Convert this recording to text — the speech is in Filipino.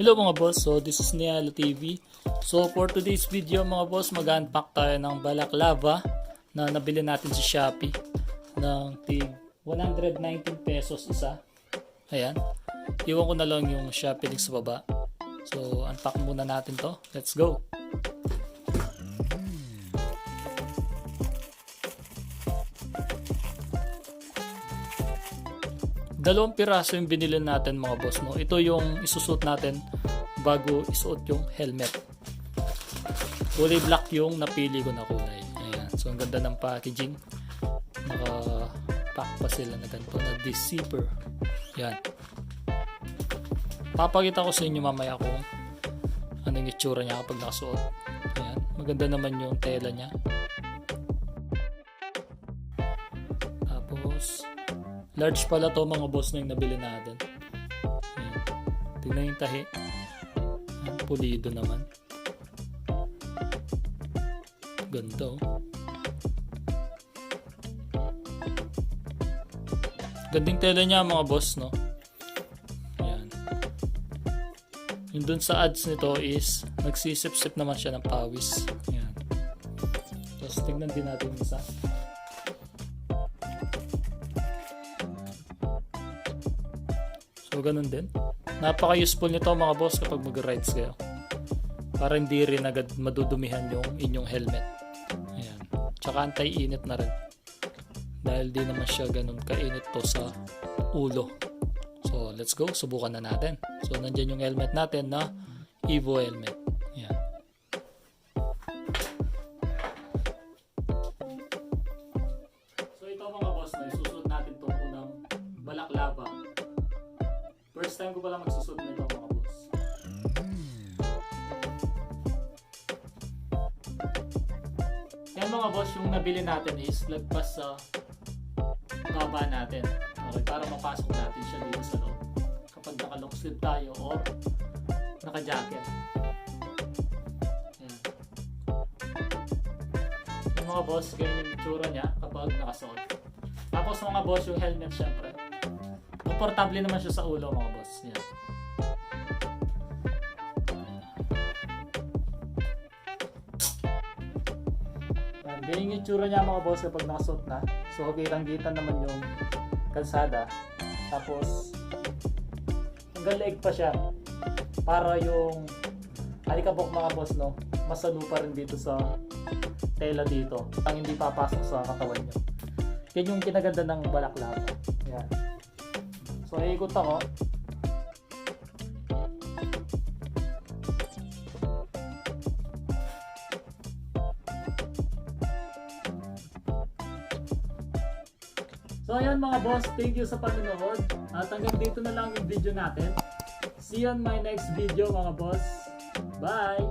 Hello mga boss, so this is Nialo TV. So for today's video mga boss, mag-unpack tayo ng balaklava na nabili natin sa Shopee ng tig 119 pesos isa. Ayan, iwan ko na lang yung Shopee link sa baba. So unpack muna natin to, let's go! Dalawang piraso yung binili natin mga boss, no? Ito yung isusuot natin bago isuot yung helmet. Kulay black yung napili ko na kulay. Ayan. So ang ganda ng packaging. Naka-pack pa sila na ganito na zipper. Yan. Papakita ko sa inyo mamaya kung anong itsura niya kapag nakasuot. Ayan. Maganda naman yung tela niya. Tapos large pala to mga boss na yung nabili natin. Ayan. Tingnan yung tahi. Ayan, pulido naman. Ganda oh. Ganding tela niya mga boss, no? Ayan. Yung dun sa ads nito is nagsisip-sip naman siya ng pawis. Ayan. Tapos tignan din natin yung isa. So ganun din. Napaka-useful nito mga boss kapag mag-rides kayo. Para hindi rin agad madudumihan yung inyong helmet. Ayan. Tsaka anti-init na rin. Dahil di naman siya ganun kainit to sa ulo. So let's go. Subukan na natin. So nandyan yung helmet natin na Evo helmet. Ayan. So ito mga boss na isusunod natin itong unang balaklava. First time ko pala magsusot nito mga boss. Yan mga boss, yung nabili natin is lagpas sa baba natin. Okay, para mapasok natin siya dito sa loob. Kapag naka-long sleeve tayo or naka-jacket. Yan. Yung mga boss, ganyan yung itsura niya kapag nakasuot. Tapos mga boss, yung helmet syempre. Komportable naman siya sa ulo mga boss. Yan. Ganyan yung itsura niya mga boss kapag nakasuot na. So kitang-kita naman yung kalsada. Tapos hanggang leeg pa siya. Para yung alikabok mga boss, no, masalo pa rin dito sa tela dito. Ang hindi papasok sa katawan nyo. Yan yung kinaganda ng balaklava. Yan. So, ikot ako. So, ayan mga boss. Thank you sa panonood. At hanggang dito na lang yung video natin. See you on my next video mga boss. Bye!